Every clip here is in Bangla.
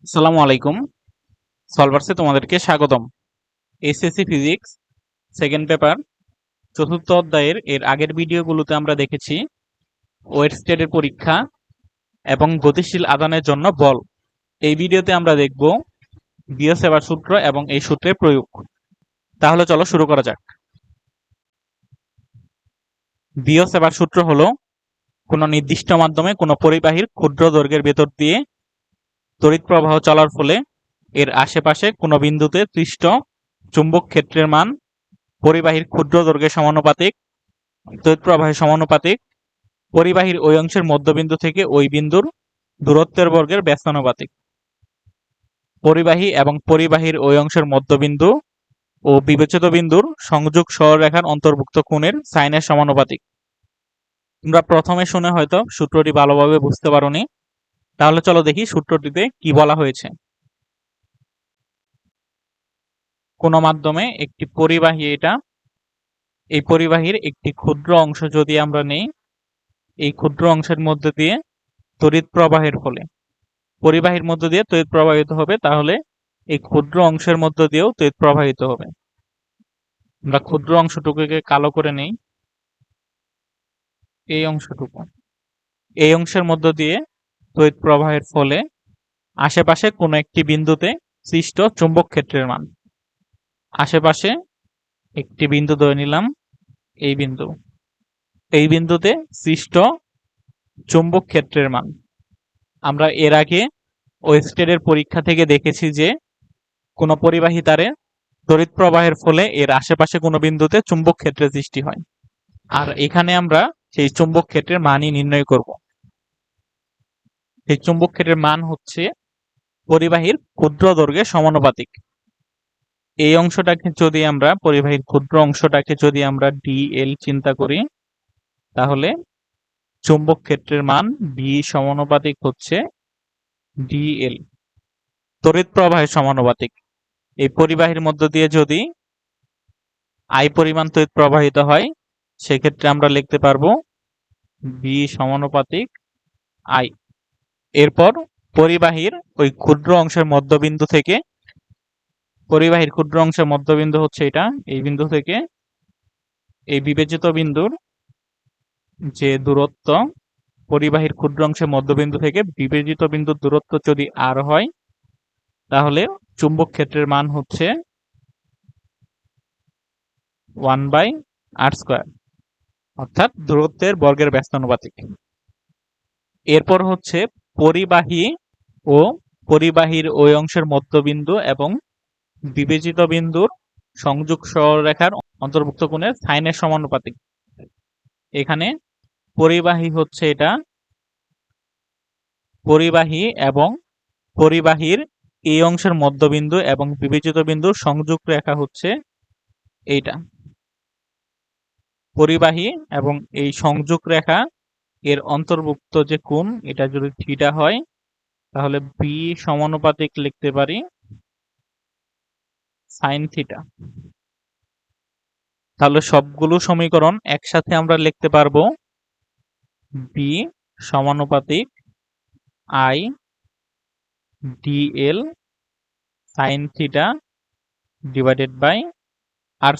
আসসালামু আলাইকুম। সলভার্সে তোমাদেরকে স্বাগতম। এসএসসি ফিজিক্স সেকেন্ড পেপার চতুর্থ অধ্যায়ের এর আগের ভিডিওগুলোতে আমরা দেখেছি ওয়েট স্টেটের পরীক্ষা এবং গতিশীল আদানের জন্য বল। এই ভিডিওতে আমরা দেখব বিয়স-সেভার সূত্র এবং এই সূত্রের প্রয়োগ। তাহলে চলো শুরু করা যাক। বিয়স-সেভার সূত্র হলো কোনো নির্দিষ্ট মাধ্যমে কোনো পরিবাহীর ক্ষুদ্র দৈর্ঘ্যের ভেতর দিয়ে তড়িৎ প্রবাহ চলার ফলে এর আশেপাশে কোনো বিন্দুতে সৃষ্ট চুম্বক ক্ষেত্রের মান পরিবাহীর ক্ষুদ্র দৈর্ঘ্যের সমানুপাতিক, তড়িৎ প্রবাহের সমানুপাতিক, পরিবাহীর ওই অংশের মধ্যবিন্দু থেকে ওই বিন্দুর দূরত্বের বর্গের ব্যস্তানুপাতিক। পরিবাহী এবং পরিবাহীর ওই অংশের মধ্যবিন্দু ও বিবেচিত বিন্দুর সংযোগ সরলরেখার অন্তর্ভুক্ত কোণের সাইনের সমানুপাতিক। তোমরা প্রথমে শুনে হয়তো সূত্রটি ভালোভাবে বুঝতে পারোনি, তাহলে চলো দেখি সূত্রটিতে কি বলা হয়েছে। কোন মাধ্যমে একটি পরিবাহী, এই পরিবাহীর একটি ক্ষুদ্র অংশ যদি আমরা নেই, এই ক্ষুদ্র অংশের মধ্যে দিয়ে তড়িৎ প্রবাহের ফলে পরিবাহীর মধ্য দিয়ে তড়িৎ প্রবাহিত হবে, তাহলে এই ক্ষুদ্র অংশের মধ্য দিয়েও তড়িৎ প্রবাহিত হবে। আমরা ক্ষুদ্র অংশটুকুকে কালো করে নেই, এই অংশটুকু, এই অংশের মধ্য দিয়ে তড়িৎ প্রবাহের ফলে আশেপাশে কোনো একটি বিন্দুতে সৃষ্ট চুম্বক ক্ষেত্রের মান। আশেপাশে একটি বিন্দু ধরে নিলাম, এই বিন্দু, এই বিন্দুতে সৃষ্ট চুম্বক ক্ষেত্রের মান। আমরা এর আগে ওয়েস্টেডের পরীক্ষা থেকে দেখেছি যে কোনো পরিবাহী তারে তড়িৎ প্রবাহের ফলে এর আশেপাশে কোনো বিন্দুতে চুম্বক ক্ষেত্রের সৃষ্টি হয়, আর এখানে আমরা সেই চুম্বক ক্ষেত্রের মানই নির্ণয় করব। এই চুম্বক ক্ষেত্রের মান হচ্ছে পরিবাহীর ক্ষুদ্র দৈর্ঘ্যের সমানুপাতিক। এই অংশটাকে যদি আমরা, পরিবাহীর ক্ষুদ্র অংশটাকে যদি আমরা ডিএল চিন্তা করি, তাহলে চুম্বক ক্ষেত্রের মান বি সমানুপাতিক হচ্ছে ডিএল, তড়িৎ প্রবাহের সমানুপাতিক। এই পরিবাহীর মধ্য দিয়ে যদি আই পরিমাণ তড়িৎ প্রবাহিত হয়, সেক্ষেত্রে আমরা লিখতে পারবো বি সমানুপাতিক আই। এরপর পরিবাহীর ওই ক্ষুদ্র অংশের মধ্যবিন্দু থেকে, পরিবাহীর ক্ষুদ্র অংশের মধ্যবিন্দু হচ্ছে এটা, এই বিন্দু থেকে এই বিবেচিত বিন্দুর যে দূরত্ব, পরিবাহীর ক্ষুদ্র অংশের মধ্যবিন্দু থেকে বিবেচিত বিন্দুর দূরত্ব যদি আর হয়, তাহলে চুম্বক ক্ষেত্রের মান হচ্ছে 1/r², অর্থাৎ দূরত্বের বর্গের ব্যস্তানুপাতিক। এরপর হচ্ছে পরিবাহী ও পরিবাহীর ওই অংশের মধ্যবিন্দু এবং বিবেচিত বিন্দুর সংযোগ সরলরেখার অন্তর্ভুক্ত কোণের সাইনের সমানুপাতিক। এখানে পরিবাহী হচ্ছে এটা, পরিবাহী এবং পরিবাহীর এই অংশের মধ্যবিন্দু এবং বিবেচিত বিন্দুর সংযোগ রেখা হচ্ছে এইটা। পরিবাহী এবং এই সংযোগ রেখা এর অন্তর্ভুক্ত যে কোণ, এটা যদি থিটা হয়, তাহলে বি সমানুপাতিক লিখতে পারি সাইন থিটা। তাহলে সবগুলো সমীকরণ একসাথে আমরা লিখতে পারবো বি সমানুপাতিক I DL sine theta divided by r²।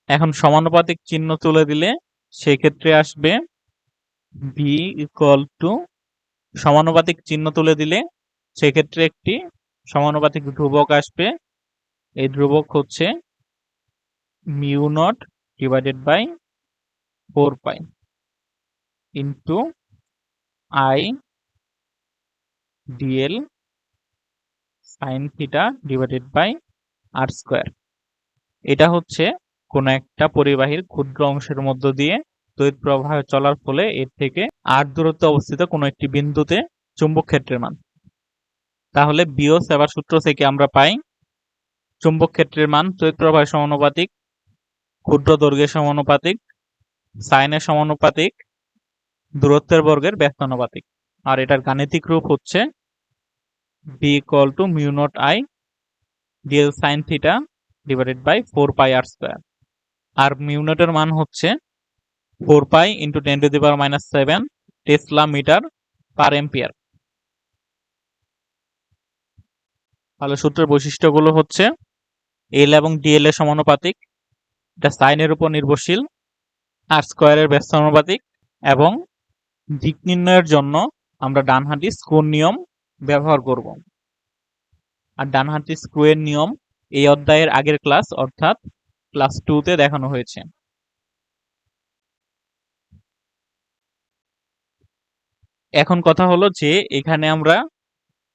এখন সমানুপাতিক চিহ্ন তুলে দিলে সেক্ষেত্রে আসবে বি ইকুয়াল টু, সমানুপাতিক চিহ্ন তুলে দিলে সেক্ষেত্রে একটি সমানুপাতিক ধ্রুবক আসবে। এই ধ্রুবক হচ্ছে mu naught divided by 4 pi into I DL sine theta divided by r²। এটা হচ্ছে কোনো একটা পরিবাহীর ক্ষুদ্র অংশের মধ্য দিয়ে তড়িৎ প্রবাহ চলার ফলে এর থেকে r দূরত্বে অবস্থিত কোনো একটি বিন্দুতে চুম্বক ক্ষেত্রের মান। তাহলে বিয়স-সেভার সূত্র থেকে আমরা পাই চুম্বক ক্ষেত্রের মান তড়িৎ প্রবাহের সমানুপাতিক, ক্ষুদ্র দৈর্ঘ্যের সমানুপাতিক, সাইনের সমানুপাতিক, দূরত্বের বর্গের ব্যস্তানুপাতিক। আর এটার গাণিতিক রূপ হচ্ছে B equal to mu naught I DL sine theta divided by 4πr²। আর মিউ নটের মান হচ্ছে 4 pi into 10⁻⁷ tesla metre per ampere. তাহলে সূত্রের বৈশিষ্ট্যগুলো হচ্ছে এল এবং ডিএল এর সমানুপাতিক, এটা সাইনের উপর নির্ভরশীল, আর স্কয়ারের ব্যস্ত সমানুপাতিক, এবং দিক নির্ণয়ের জন্য আমরা ডানহাতি স্ক্রুর নিয়ম ব্যবহার করব। আর ডানহাতি স্ক্রুয়ের নিয়ম এই অধ্যায়ের আগের ক্লাস অর্থাৎ ক্লাস 2 তে দেখানো হয়েছে। এখন কথা হলো যে এখানে আমরা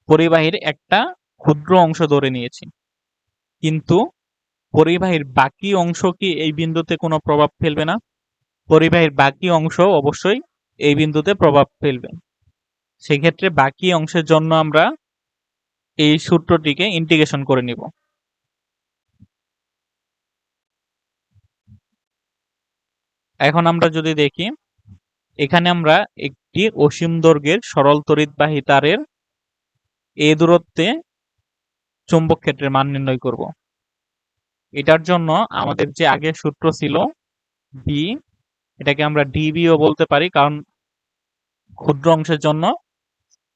পরিবাহীর একটা ক্ষুদ্র অংশ ধরে নিয়েছি, কিন্তু পরিবাহীর বাকি অংশ কি এই বিন্দুতে কোনো প্রভাব ফেলবে না? পরিবাহীর বাকি অংশ অবশ্যই এই বিন্দুতে প্রভাব ফেলবে। সেক্ষেত্রে বাকি অংশের জন্য আমরা এই সূত্রটিকে ইন্টিগ্রেশন করে নিব। এখন আমরা যদি দেখি, এখানে আমরা একটি অসীম দৈর্ঘ্যের সরল তড়িৎবাহী তারের এ দূরত্বে চৌম্বক ক্ষেত্রের মান নির্ণয় করব। এটার জন্য আমাদের যে আগের সূত্র ছিল বি, এটাকে আমরা ডিবিও বলতে পারি, কারণ ক্ষুদ্র অংশের জন্য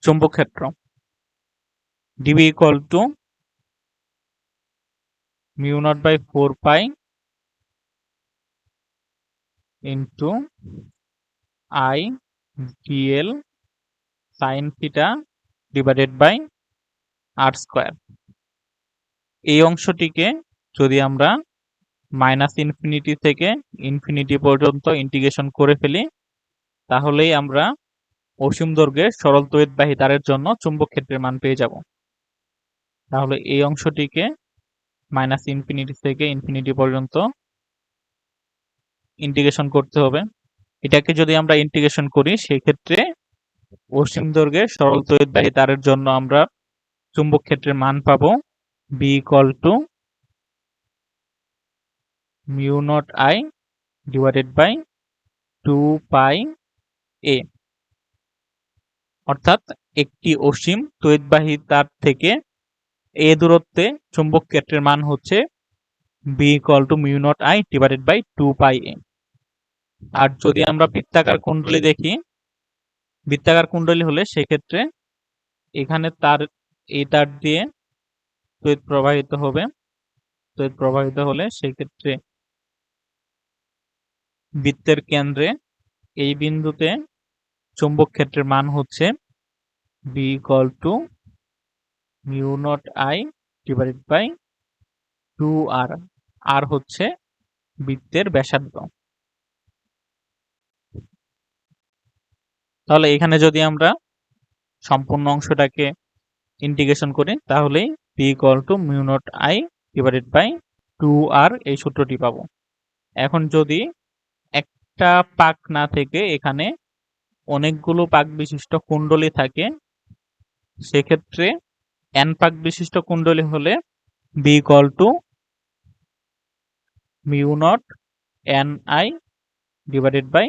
চৌম্বক ক্ষেত্র DB equal to mu naught by 4 pi into I DL sine theta divided by R square. এই অংশটিকে যদি আমরা মাইনাস ইনফিনিটি থেকে ইনফিনিটি পর্যন্ত ইন্টিগ্রেশন করে ফেলি, তাহলেই আমরা অসীম দৈর্ঘ্যের সরল তড়িৎবাহী তারের জন্য চুম্বক ক্ষেত্রের মান পেয়ে যাব। তাহলে এই অংশটিকে মাইনাস ইনফিনিটি থেকে ইনফিনিটি পর্যন্ত ইন্টিগ্রেশন করতে হবে। এটাকে যদি আমরা ইন্টিগ্রেশন করি, সেক্ষেত্রে অসীম দৈর্ঘ্যের সরল তড়িৎবাহী তারের জন্য আমরা চুম্বক ক্ষেত্রের মান পাবো B equal to mu naught I divided by 2 pi A. অর্থাৎ একটি অসীম তড়িৎবাহী তার থেকে এ দূরত্বে চুম্বক ক্ষেত্রের মান হচ্ছে B equal to mu naught I divided by 2 pi A. আর যদি আমরা বৃত্তাকার কুণ্ডলী দেখি, বৃত্তাকার কুণ্ডলী হলে সেক্ষেত্রে এখানে তার এই তার দিয়ে তড়িৎ প্রবাহিত হবে। তড়িৎ প্রবাহিত হলে সেক্ষেত্রে বৃত্তের কেন্দ্রে এই বিন্দুতে চৌম্বক ক্ষেত্রের মান হচ্ছে B equal to mu naught I divided by 2 R. R হচ্ছে বৃত্তের ব্যাসার্ধ। তাহলে এখানে যদি আমরা সম্পূর্ণ অংশটাকে ইন্টিগ্রেশন করি, তাহলেই P equal to mu naught I divided by 2 R এই সূত্রটি পাবো। এখন যদি একটা পাক না থেকে এখানে অনেকগুলো পাক বিশিষ্ট কুণ্ডলী থাকে, সেক্ষেত্রে n পাক বিশিষ্ট কুণ্ডলী হলে B equal to mu naught N I divided by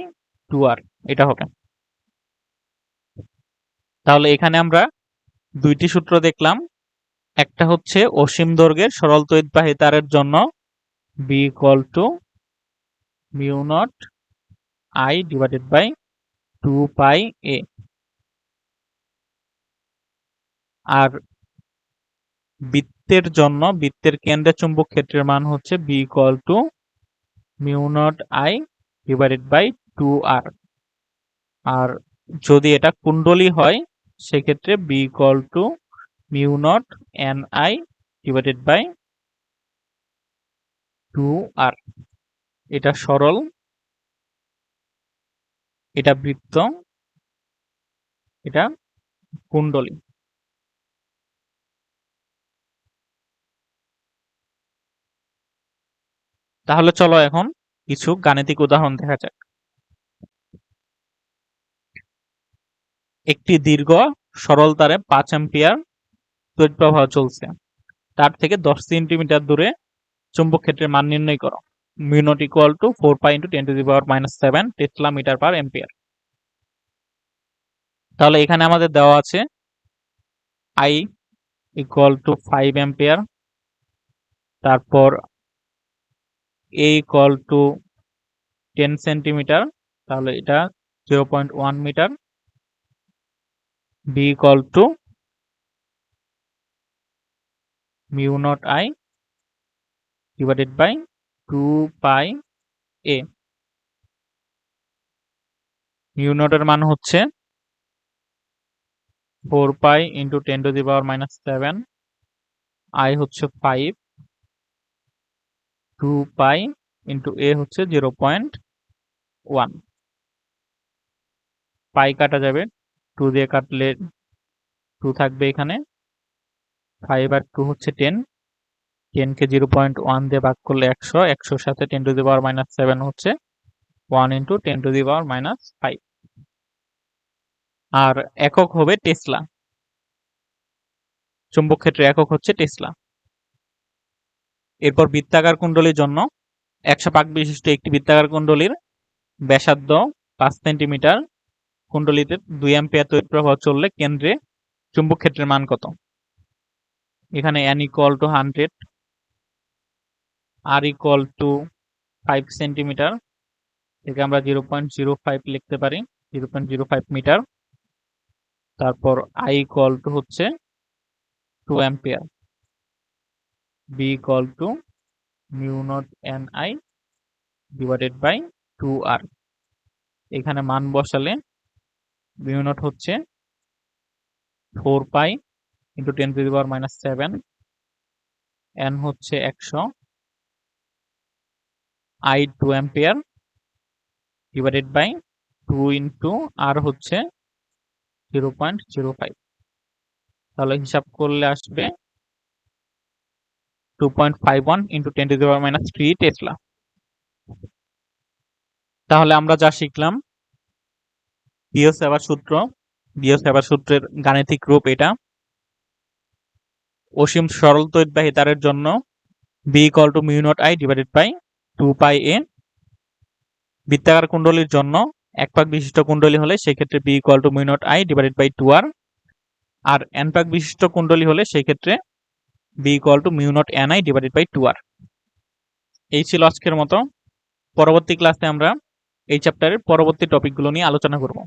2 R এটা হবে। তাহলে এখানে আমরা দুইটি সূত্র দেখলাম। একটা হচ্ছে অসীম দৈর্ঘ্যের সরল তড়িৎবাহী তারের জন্য B equal to mu naught I divided by 2 pi A, আর বৃত্তের জন্য বৃত্তের কেন্দ্রে চুম্বক ক্ষেত্রের মান হচ্ছে B equal to mu naught I divided by 2 R. আর যদি এটা কুণ্ডলী হয়, সেক্ষেত্রে B equal to mu naught N I divided by 2 R. এটা সরল, এটা বৃত্ত, এটা কুণ্ডলী। তাহলে চলো এখন কিছু গাণিতিক উদাহরণ দেখা যাক। একটি দীর্ঘ সরল তারে 5 অ্যাম্পিয়ার তড়িৎ প্রবাহ চলছে, তার থেকে 10 সেন্টিমিটার দূরে চুম্বক ক্ষেত্রের মান নির্ণয় করো। Mu naught equal to 4 pi into 10 to the power -7 tesla metre per ampere. তাহলে এখানে আমাদের দেওয়া আছে I ইকুয়াল টু 5 অ্যাম্পিয়ার, তারপর A ইকুয়াল টু 10 সেন্টিমিটার, তাহলে এটা 0.1 metre, B equal to mu naught I divided by 2 pi A. Mu নটের মান হচ্ছে 4 pi into 10 to the power minus 7, I হচ্ছে 5, 2 পাই ইন্টু এ হচ্ছে 0.1। পাই কাটা যাবে, 2 দিয়ে কাটলে 2 থাকবে এখানে, 5 আর 2 হচ্ছে 10, 10 কে 0.1 দিয়ে ভাগ করলে 100, 100 সাথে 10 টু দি পাওয়ার মাইনাস 7 হচ্ছে 1 into 10 to the power minus 5। আর একক হবে টেসলা, চুম্বক ক্ষেত্রে একক হচ্ছে টেসলা। এরপর বৃত্তাকার কুণ্ডলীর জন্য 100 পাক বিশিষ্ট একটি বৃত্তাকার কুণ্ডলীর ব্যাসার্ধ 5 সেন্টিমিটার, কুণ্ডলীতে 2 অ্যাম্পিয়ার তড়িৎ প্রবাহ চললে কেন্দ্রে চুম্বক ক্ষেত্রের মান কত? এখানে n equal to 100, r equal to 5 centimetre, থেকে আমরা 0.05 লিখতে পারি, 0.05 মিটার। তারপর i ইকুয়াল টু হচ্ছে 2 ampere, b equal to mu naught ni divided by 2r। এখানে মান বসালে মিউ নট হচ্ছে 4 pi into 10 to the power minus 7, n হচ্ছে 100, i 2 ampere divided by 2 into r হচ্ছে 0.05। তাহলে হিসাব করলে আসবে 2.51 into 10 to the power minus 3 tesla. তাহলে আমরা যা শিখলাম, বিওসেভার সূত্র, বিওসেভার সূত্রের গাণিতিক রূপ এটা। অসীম সরল তড়িৎবাহী তারের জন্য b equal to mu naught I divided by 2 pi A. বৃত্তাকার কুণ্ডলীর জন্য এক পাক বিশিষ্ট কুণ্ডলী হলে সেক্ষেত্রে b equal to mu naught I divided by 2r, আর n পাক বিশিষ্ট কুণ্ডলী হলে সেই ক্ষেত্রে b equal to mu naught ni divided by 2r। এই ছিল আজকের মতো। পরবর্তী ক্লাসে আমরা এই চ্যাপ্টারের পরবর্তী টপিকগুলো নিয়ে আলোচনা করব।